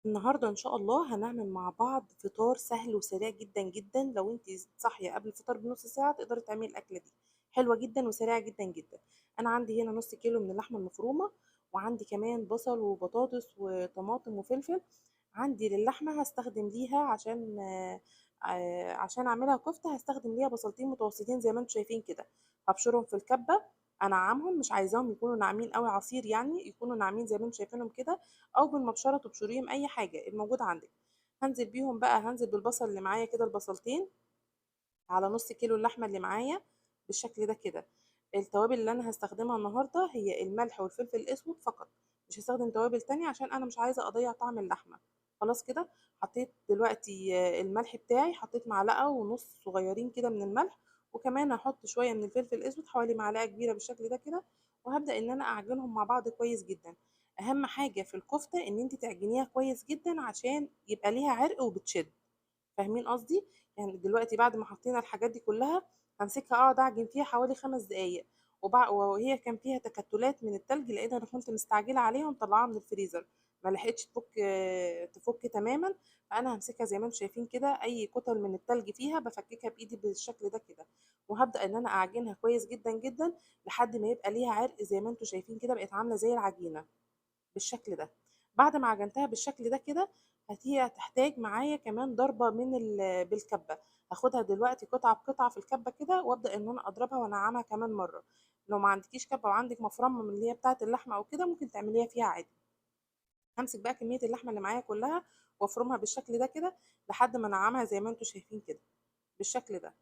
النهارده ان شاء الله هنعمل مع بعض فطار سهل وسريع جدا جدا. لو انت صاحيه قبل الفطار بنص ساعه تقدري تعملي الاكله دي. حلوه جدا وسريعه جدا جدا. انا عندي هنا نص كيلو من اللحمه المفرومه، وعندي كمان بصل وبطاطس وطماطم وفلفل. عندي للحمه هستخدم ليها عشان اعملها كفته، هستخدم ليها بصلتين متوسطين زي ما انتم شايفين كده. هبشرهم في الكبه، انعمهم، مش عايزاهم يكونوا ناعمين قوي عصير، يعني يكونوا ناعمين زي ما انتم شايفينهم كده، او بالمبشره تبشريهم اي حاجه الموجود عندك. هنزل بيهم بقى، هنزل بالبصل اللي معايا كده، البصلتين على نص كيلو اللحمه اللي معايا بالشكل ده كده. التوابل اللي انا هستخدمها النهارده هي الملح والفلفل الاسود فقط، مش هستخدم توابل تانية عشان انا مش عايزه اضيع طعم اللحمه. خلاص كده. حطيت دلوقتي الملح بتاعي، حطيت معلقه ونص صغيرين كده من الملح، وكمان هحط شويه من الفلفل الاسود، حوالي معلقه كبيره بالشكل ده كده. وهبدا ان انا اعجنهم مع بعض كويس جدا. اهم حاجه في الكفته ان انت تعجنيها كويس جدا عشان يبقى ليها عرق وبتشد. فاهمين قصدي؟ يعني دلوقتي بعد ما حطينا الحاجات دي كلها، همسكها اقعد اعجن فيها حوالي 5 دقايق. وهي كان فيها تكتلات من التلج لان انا كنت مستعجله عليها ومطلعاها من الفريزر، ما لحقتش تفك تماما. فانا همسكها زي ما انتم شايفين كده، اي كتل من التلج فيها بفككها بايدي بالشكل ده كده. وهبدا ان انا اعجنها كويس جدا جدا لحد ما يبقى ليها عرق زي ما انتم شايفين كده، بقت عامله زي العجينه بالشكل ده. بعد ما عجنتها بالشكل ده كده، هي هتحتاج معايا كمان ضربة بالكبة. هاخدها دلوقتي قطعة بقطعة في الكبة كده، وابدأ ان انا اضربها وانعمها كمان مرة. لو ما عندكيش كبة وعندك مفرمة من اللي هي بتاعة اللحمة او كده، ممكن تعمليها فيها عادي. همسك بقى كمية اللحمة اللي معايا كلها وافرمها بالشكل ده كده لحد ما انعمها زي ما انتم شايفين كده بالشكل ده.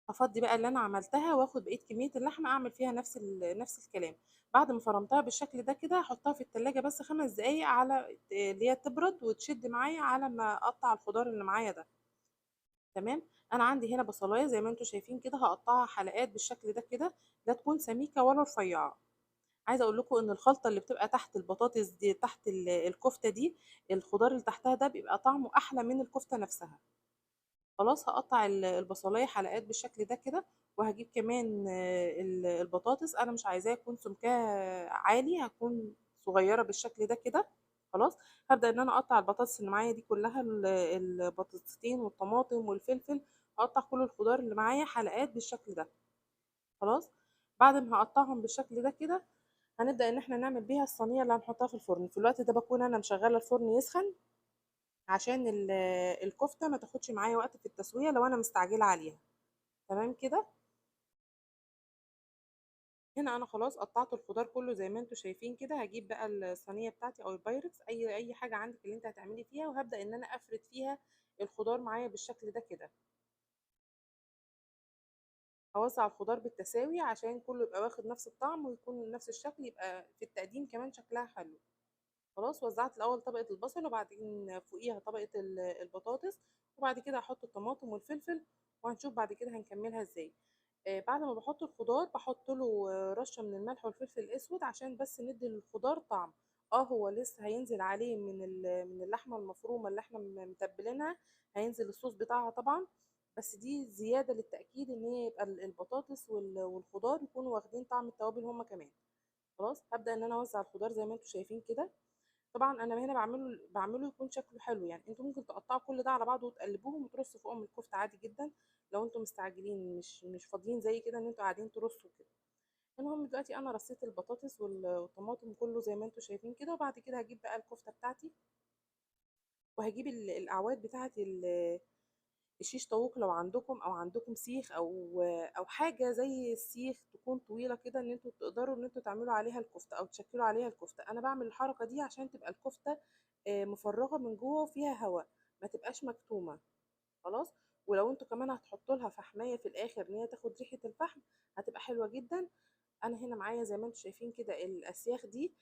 افضي بقى اللي انا عملتها واخد بقيه كميه اللحمه اعمل فيها نفس الكلام. بعد ما فرمتها بالشكل ده كده هحطها في التلاجة بس 5 دقايق، على اللي هي تبرد وتشد معايا على ما اقطع الخضار اللي معايا ده. تمام. انا عندي هنا بصلايه زي ما انتم شايفين كده، هقطعها حلقات بالشكل ده كده، لا تكون سميكه ولا رفيعه. عايزه اقول لكم ان الخلطه اللي بتبقى تحت البطاطس دي، تحت الكفته دي، الخضار اللي تحتها ده بيبقى طعمه احلى من الكفته نفسها. خلاص. هقطع البصلايه حلقات بالشكل ده كده، وهجيب كمان البطاطس، انا مش عايزاه يكون سمكها عالي، هتكون صغيره بالشكل ده كده. خلاص. هبدا ان انا اقطع البطاطس اللي معايا دي كلها، البطاطستين والطماطم والفلفل. هقطع كل الخضار اللي معايا حلقات بالشكل ده. خلاص. بعد ما هقطعهم بالشكل ده كده، هنبدا ان احنا نعمل بيها الصينيه اللي هنحطها في الفرن. في الوقت ده بكون انا مشغله الفرن يسخن عشان الكفتة ما تاخدش معايا وقت في التسوية لو انا مستعجلة عليها. تمام كده. هنا انا خلاص قطعت الخضار كله زي ما انتم شايفين كده. هجيب بقى الصينية بتاعتي او البايركس، اي حاجة عندك اللي انت هتعملي فيها، وهبدأ ان انا افرد فيها الخضار معايا بالشكل ده كده. هوزع الخضار بالتساوي عشان كله يبقى واخد نفس الطعم ويكون نفس الشكل، يبقى في التقديم كمان شكلها حلو. خلاص. وزعت الاول طبقة البصل، وبعدين فوقيها طبقة البطاطس، وبعد كده هحط الطماطم والفلفل، وهنشوف بعد كده هنكملها ازاي. بعد ما بحط الخضار بحط له رشة من الملح والفلفل الاسود عشان بس ندي للخضار طعم. اه هو لسه هينزل عليه من اللحمة المفرومة اللي احنا متبلينها، هينزل الصوص بتاعها طبعا. بس دي زيادة للتأكيد ان هي يبقى البطاطس والخضار يكونوا واخدين طعم التوابل هما كمان. خلاص. هبدأ ان انا اوزع الخضار زي ما انتم شايفين كده. طبعا انا هنا بعمله يكون شكله حلو، يعني انتوا ممكن تقطعوا كل ده على بعضه وتقلبوهم وترصوا فوقهم الكفته عادي جدا. لو انتوا مستعجلين مش فاضيين زي كده ان انتوا قاعدين ترصوا كده. المهم دلوقتي انا رصيت البطاطس والطماطم كله زي ما انتوا شايفين كده، وبعد كده هجيب بقى الكفته بتاعتي، وهجيب الاعواد بتاعت الشيش طاووق لو عندكم، او عندكم سيخ، او حاجه زي السيخ تكون طويله كده ان انتوا تقدروا ان انتوا تعملوا عليها الكفته او تشكلوا عليها الكفته. انا بعمل الحركه دي عشان تبقى الكفته مفرغه من جوه وفيها هواء، ما تبقاش مكتومه. خلاص. ولو انتوا كمان هتحطوا لها فحمايه في الاخر ان هي تاخد ريحه الفحم، هتبقى حلوه جدا. انا هنا معايا زي ما انتم شايفين كده الاسياخ دي،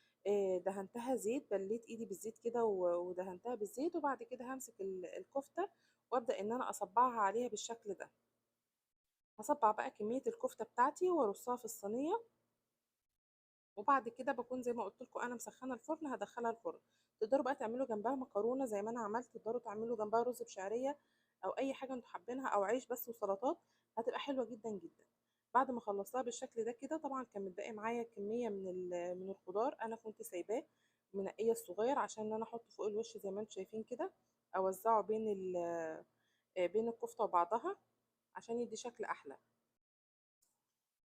دهنتها زيت، بليت ايدي بالزيت كده ودهنتها بالزيت، وبعد كده همسك الكفته وابدا ان انا اصبعها عليها بالشكل ده. هصبع بقى كميه الكفته بتاعتي وارصها في الصينيه، وبعد كده بكون زي ما قلت لكم انا مسخنه الفرن، هدخلها الفرن. تقدروا بقى تعملوا جنبها مكرونه زي ما انا عملت، تقدروا تعملوا جنبها رز بشعريه او اي حاجه انتوا حابينها، او عيش بس وسلطات، هتبقى حلوه جدا جدا. بعد ما خلصتها بالشكل ده كده، طبعا كان متبقي معايا كميه من الخضار، انا كنت سايباه منقيه الصغير عشان انا احطه فوق الوش زي ما انتم شايفين كده، اوزعه بين الكفته وبعضها عشان يدي شكل احلى.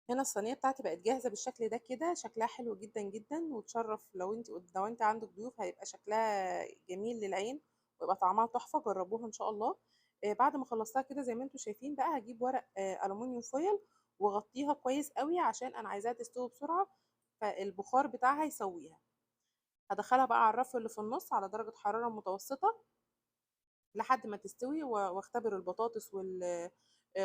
هنا الصينيه بتاعتي بقت جاهزه بالشكل ده كده، شكلها حلو جدا جدا وتشرف. لو انت عندك ضيوف هيبقى شكلها جميل للعين ويبقى طعمها تحفه، جربوها ان شاء الله. بعد ما خلصتها كده زي ما انتم شايفين بقى، هجيب ورق الومنيوم فويل واغطيها كويس قوي عشان انا عايزاها تستوي بسرعه، فالبخار بتاعها يسويها. هدخلها بقى على الرف اللي في النص على درجه حراره متوسطه لحد ما تستوي، واختبر البطاطس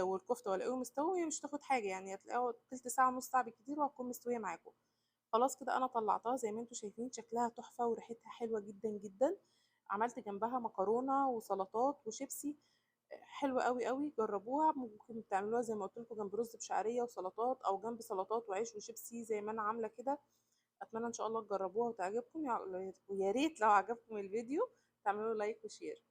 والكفته والاقيهم مستوي. مش تاخد حاجه يعني، هتلاقيها تلت ساعه نص ساعه بالكتير وهتكون مستويه معاكم. خلاص كده انا طلعتها زي ما انتم شايفين، شكلها تحفه وريحتها حلوه جدا جدا. عملت جنبها مكرونه وسلطات وشيبسي حلوه قوي قوي. جربوها، ممكن تعملوها زي ما قلت لكم جنب رز بشعريه وسلطات، او جنب سلطات وعيش وشيبسي زي ما انا عامله كده. اتمنى ان شاء الله تجربوها وتعجبكم، ويا ريت لو عجبكم الفيديو تعملوا لايك وشير.